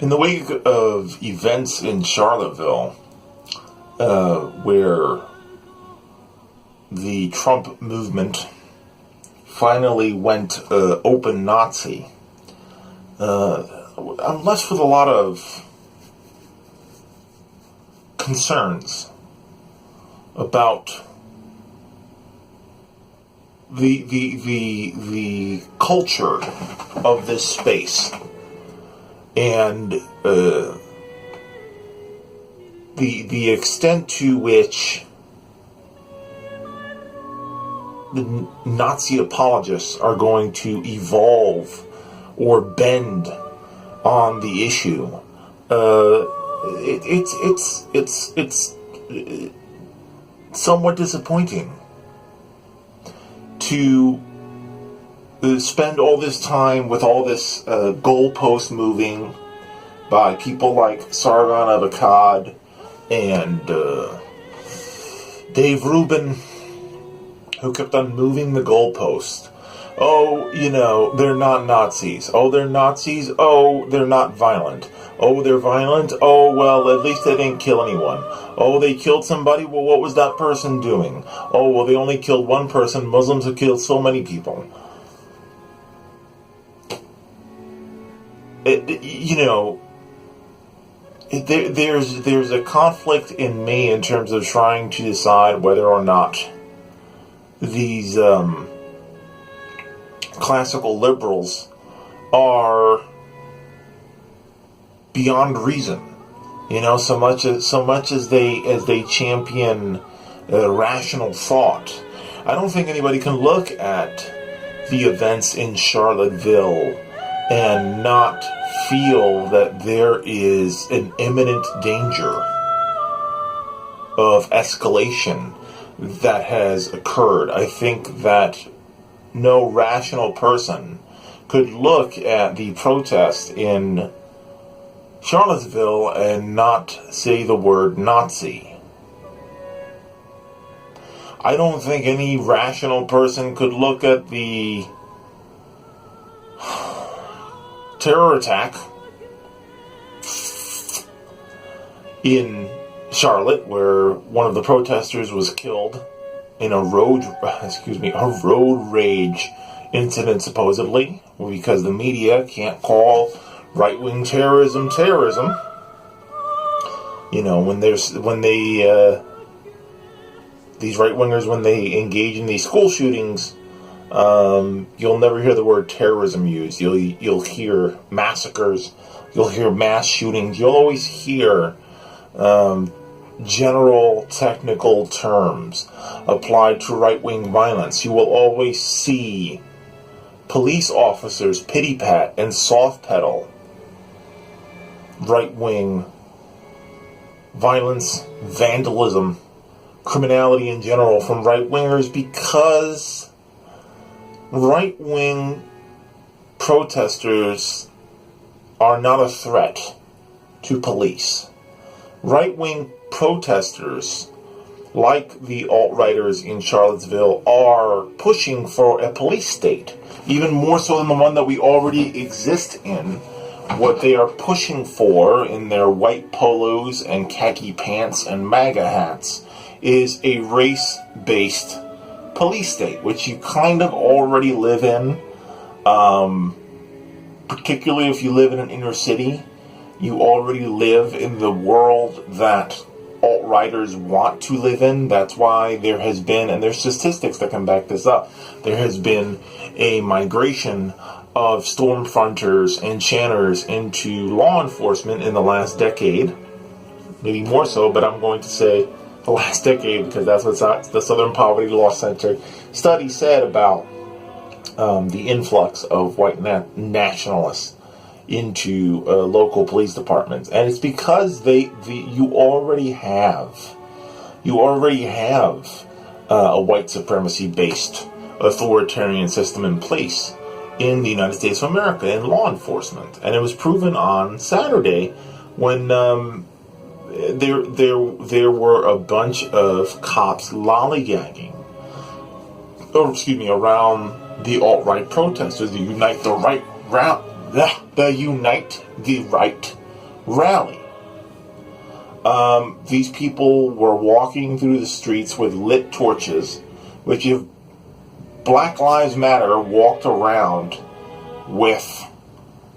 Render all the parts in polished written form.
In the wake of events in Charlottesville, where the Trump movement finally went open Nazi, I'm left with a lot of concerns about the culture of this space and the extent to which the Nazi apologists are going to evolve or bend on the issue. It's somewhat disappointing to spend all this time with all this goalpost moving by people like Sargon of Akkad and Dave Rubin, who kept on moving the goalpost. Oh, they're not Nazis. Oh, they're Nazis. Oh, they're not violent. Oh, they're violent. Oh, well, at least they didn't kill anyone. Oh, they killed somebody. Well, what was that person doing? Oh, well, they only killed one person. Muslims have killed so many people. There's a conflict in me in terms of trying to decide whether or not these classical liberals are beyond reason. So much as they champion rational thought. I don't think anybody can look at the events in Charlottesville and not feel that there is an imminent danger of escalation that has occurred. I think that no rational person could look at the protest in Charlottesville and not say the word Nazi. I don't think any rational person could look at the terror attack in Charlotte, where one of the protesters was killed in a road rage incident, supposedly, because the media can't call Rightwing terrorism terrorism. These right-wingers, when they engage in these school shootings, you'll never hear the word terrorism used. You'll hear massacres, you'll hear mass shootings, you'll always hear general technical terms applied to right-wing violence. You will always see police officers pity-pat and soft-pedal right-wing violence, vandalism, criminality in general from right-wingers, because right-wing protesters are not a threat to police. Right-wing protesters, like the alt-righters in Charlottesville, are pushing for a police state, even more so than the one that we already exist in. What they are pushing for in their white polos and khaki pants and MAGA hats is a race-based police state, which you kind of already live in, particularly if you live in an inner city. You already live in the world that alt-righters want to live in. That's why there has been, and there's statistics that can back this up, there has been a migration of stormfronters and chanters into law enforcement in the last decade. Maybe more so, but I'm going to say the last decade because that's what the Southern Poverty Law Center study said about the influx of white nationalists into local police departments. And it's because you already have a white supremacy based authoritarian system in place in the United States of America in law enforcement. And it was proven on Saturday when there were a bunch of cops lollygagging around the alt-right protesters, the Unite the Right rally. These people were walking through the streets with lit torches, which if Black Lives Matter walked around with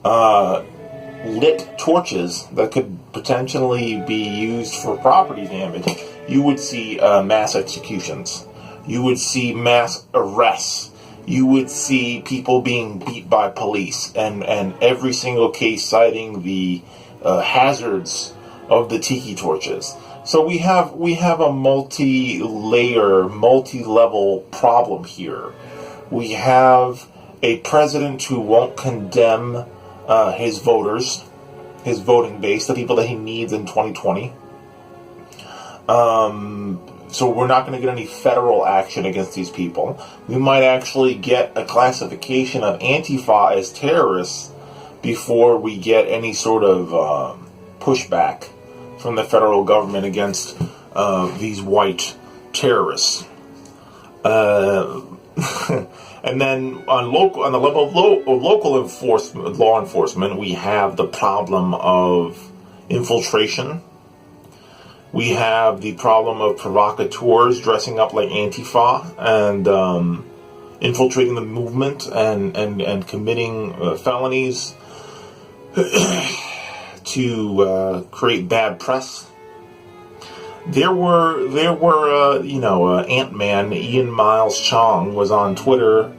lit torches that could potentially be used for property damage, you would see mass executions. You would see mass arrests. You would see people being beat by police, and every single case citing the hazards of the Tiki torches. So we have a multi-layer, multi-level problem here. We have a president who won't condemn his voters, his voting base, the people that he needs in 2020. So we're not going to get any federal action against these people. We might actually get a classification of Antifa as terrorists before we get any sort of pushback from the federal government against these white terrorists. And then on the level of local enforcement, law enforcement, we have the problem of infiltration. We have the problem of provocateurs dressing up like Antifa and infiltrating the movement and committing felonies to create bad press. There were Ant-Man, Ian Miles Chong was on Twitter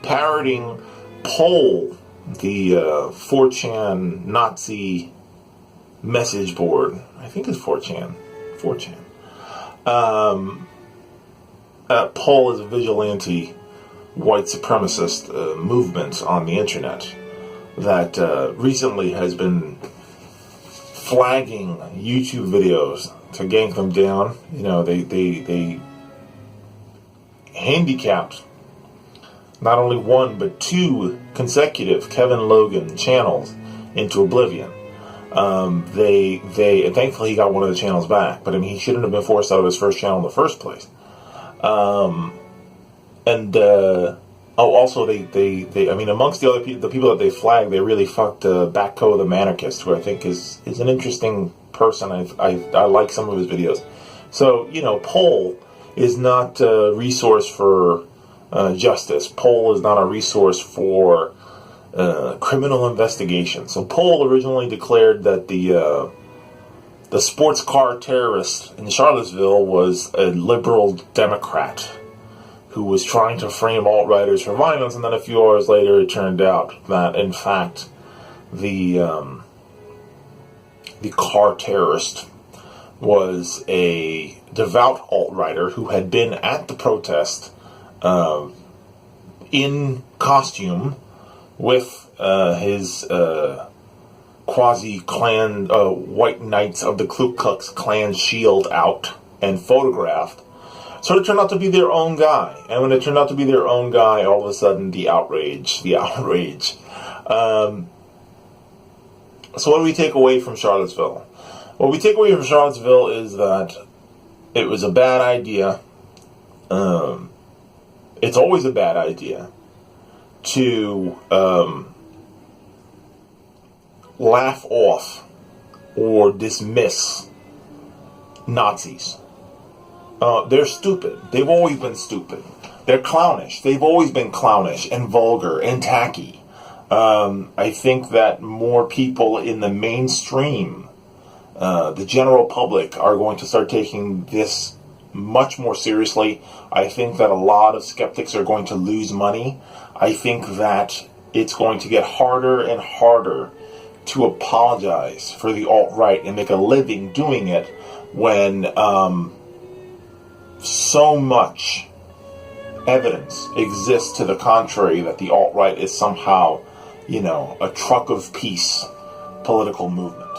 parroting Poll, the 4chan Nazi message board. I think it's 4chan. Poll is a vigilante white supremacist movement on the internet that recently has been flagging YouTube videos to gank them down. You know, they handicapped not only one but two consecutive Kevin Logan channels into oblivion. They thankfully he got one of the channels back, but I mean he shouldn't have been forced out of his first channel in the first place. Also they I mean amongst the other the people that they flagged, they really fucked Backco the Manarchist, who I think is an interesting person. I like some of his videos. So Poll is not a resource for justice. Poll is not a resource for criminal investigation. So Poll originally declared that the sports car terrorist in Charlottesville was a liberal Democrat who was trying to frame alt-righters for violence, and then a few hours later it turned out that, in fact, the car terrorist was a devout alt-righter who had been at the protest in costume with his quasi-Klan white knights of the Ku Klux Klan shield out and photographed. So it turned out to be their own guy. And when it turned out to be their own guy, all of a sudden, the outrage. So what do we take away from Charlottesville? What we take away from Charlottesville is that it was a bad idea. It's always a bad idea to laugh off or dismiss Nazis. They're stupid. They've always been stupid. They're clownish. They've always been clownish and vulgar and tacky. I think that more people in the mainstream, the general public, are going to start taking this much more seriously. I think that a lot of skeptics are going to lose money. I think that it's going to get harder and harder to apologize for the alt-right and make a living doing it when so much evidence exists to the contrary that the alt-right is somehow, a truck of peace political movement.